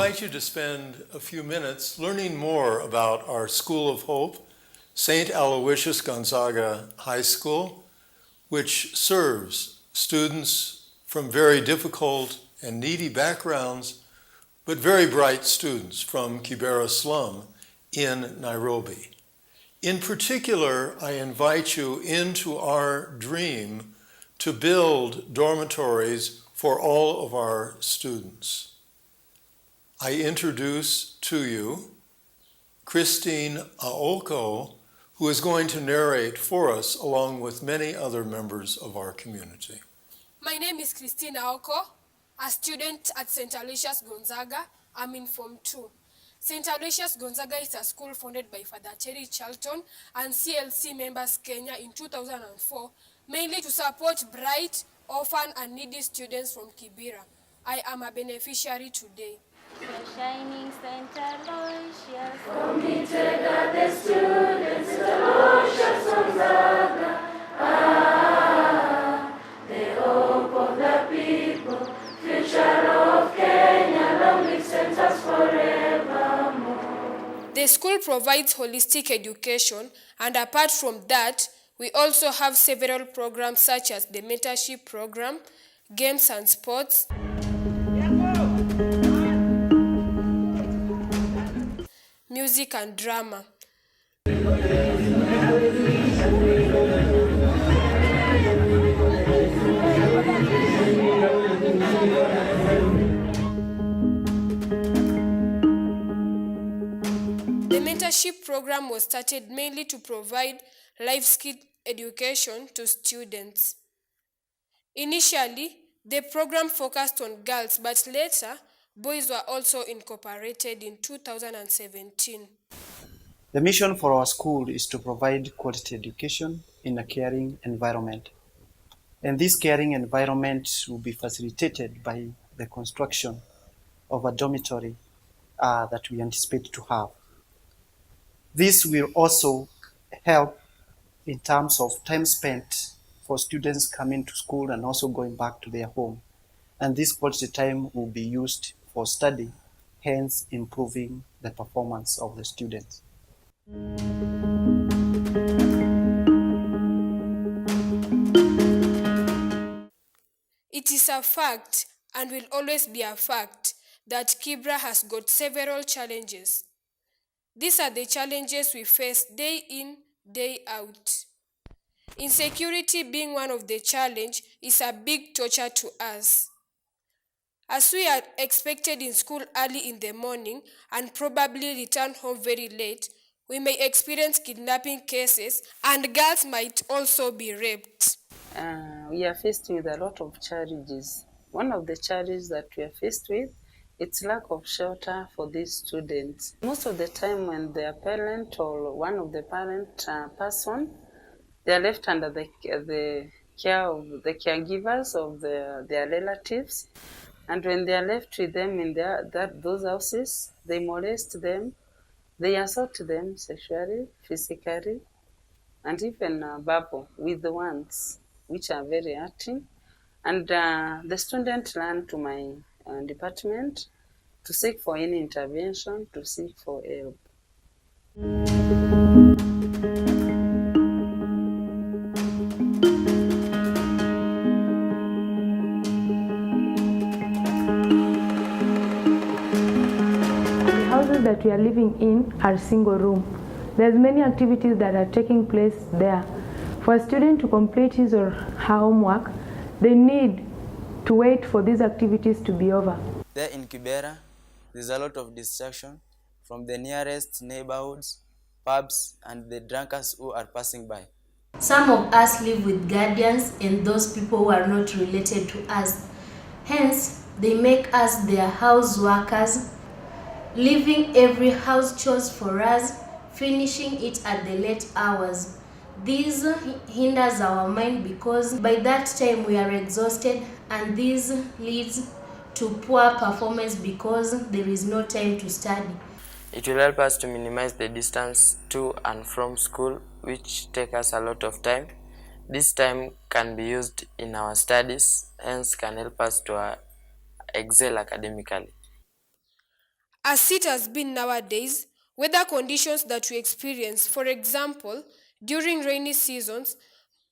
invite you to spend a few minutes learning more about our School of Hope, St. Aloysius Gonzaga High School, which serves students from very difficult and needy backgrounds, but very bright students from Kibera slum in Nairobi. In particular, I invite you into our dream to build dormitories for all of our students. I introduce to you Christine Aoko, who is going to narrate for us along with many other members of our community. My name is Christine Aoko, a student at St. Aloysius Gonzaga. I'm in Form 2. St. Aloysius Gonzaga is a school founded by Father Terry Charlton and CLC members Kenya in 2004, mainly to support bright, orphan, and needy students from Kibera. I am a beneficiary today. Shining St. Aloysius, committed are the students, St. Aloysius Gonzaga, the hope of the people, future of Kenya, long live St. Us forevermore. The school provides holistic education, and apart from that, we also have several programs such as the mentorship program, games and sports, music and drama. The mentorship program was started mainly to provide life skill education to students. Initially, the program focused on girls, but later, boys were also incorporated in 2017. The mission for our school is to provide quality education in a caring environment. And this caring environment will be facilitated by the construction of a dormitory that we anticipate to have. This will also help in terms of time spent for students coming to school and also going back to their home. And this quality time will be used for study, hence improving the performance of the students. It is a fact, and will always be a fact, that Kibera has got several challenges. These are the challenges we face day in, day out. Insecurity being one of the challenges is a big torture to us. As we are expected in school early in the morning and probably return home very late, we may experience kidnapping cases, and girls might also be raped. We are faced with a lot of challenges. One of the challenges that we are faced with, it's lack of shelter for these students. Most of the time when their parent or one of the parent person, they are left under the care of the caregivers of their relatives. And when they are left with them in those houses, they molest them, they assault them sexually, physically, and even verbal with the ones which are very hurting. And the student ran to my department to seek for any intervention, to seek for help. The houses that we are living in are single room. There's many activities that are taking place there. For a student to complete his or her homework, they need to wait for these activities to be over. There in Kibera, there's a lot of distraction from the nearest neighborhoods, pubs, and the drunkards who are passing by. Some of us live with guardians and those people who are not related to us. Hence, they make us their house workers, leaving every house chores for us, finishing it at the late hours. This hinders our mind because by that time we are exhausted, and this leads to poor performance because there is no time to study. It will help us to minimize the distance to and from school, which take us a lot of time. This time can be used in our studies, hence can help us to excel academically. As it has been nowadays, weather conditions that we experience, for example, during rainy seasons,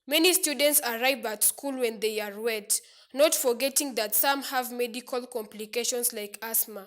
many students arrive at school when they are wet, not forgetting that some have medical complications like asthma.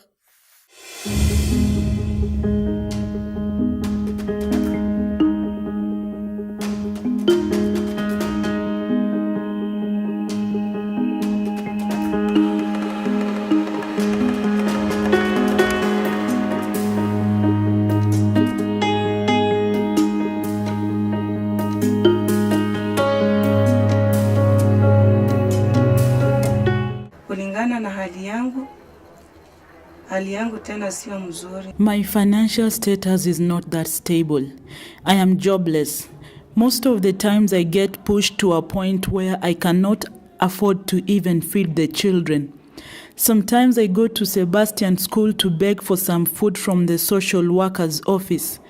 Kulingana na hali yangu tena sio mzuri. My financial status is not that stable. I am jobless. Most of the times I get pushed to a point where I cannot afford to even feed the children. Sometimes I go to Sebastian School to beg for some food from the social worker's office.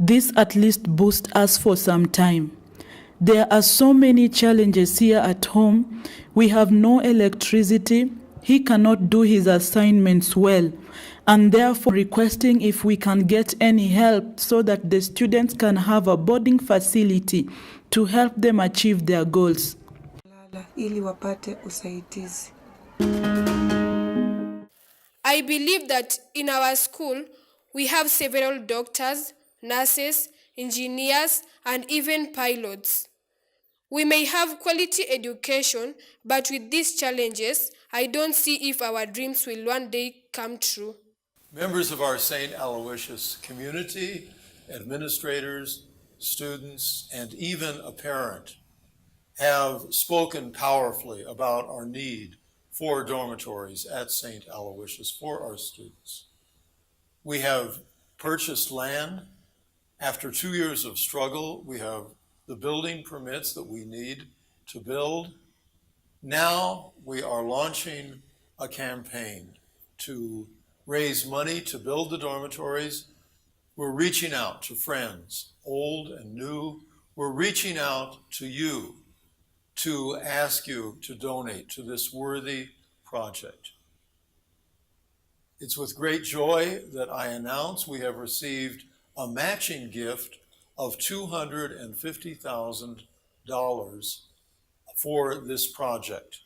This at least boosts us for some time. There are so many challenges here at home. We have no electricity. He cannot do his assignments well, and therefore requesting if we can get any help so that the students can have a boarding facility to help them achieve their goals. Ili wapate usaidizi. I believe that in our school, we have several doctors, nurses, engineers, and even pilots. We may have quality education, but with these challenges, I don't see if our dreams will one day come true. Members of our St. Aloysius community, administrators, students, and even a parent have spoken powerfully about our need for dormitories at St. Aloysius for our students. We have purchased land. After 2 years of struggle, we have the building permits that we need to build. Now we are launching a campaign to raise money to build the dormitories. We're reaching out to friends, old and new. We're reaching out to you to ask you to donate to this worthy project. It's with great joy that I announce we have received a matching gift of $250,000 for this project.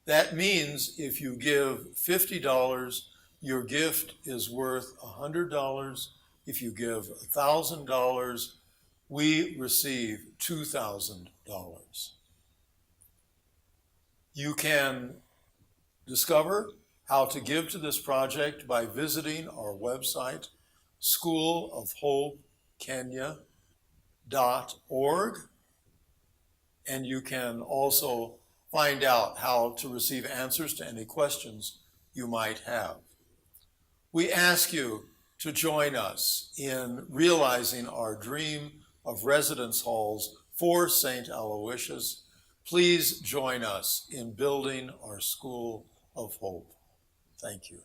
That means if you give $50, your gift is worth $100. If you give $1,000, we receive $2,000. You can discover how to give to this project by visiting our website, schoolofhopekenya.org, and you can also find out how to receive answers to any questions you might have. We ask you to join us in realizing our dream of residence halls for St. Aloysius. Please join us in building our School of Hope. Thank you.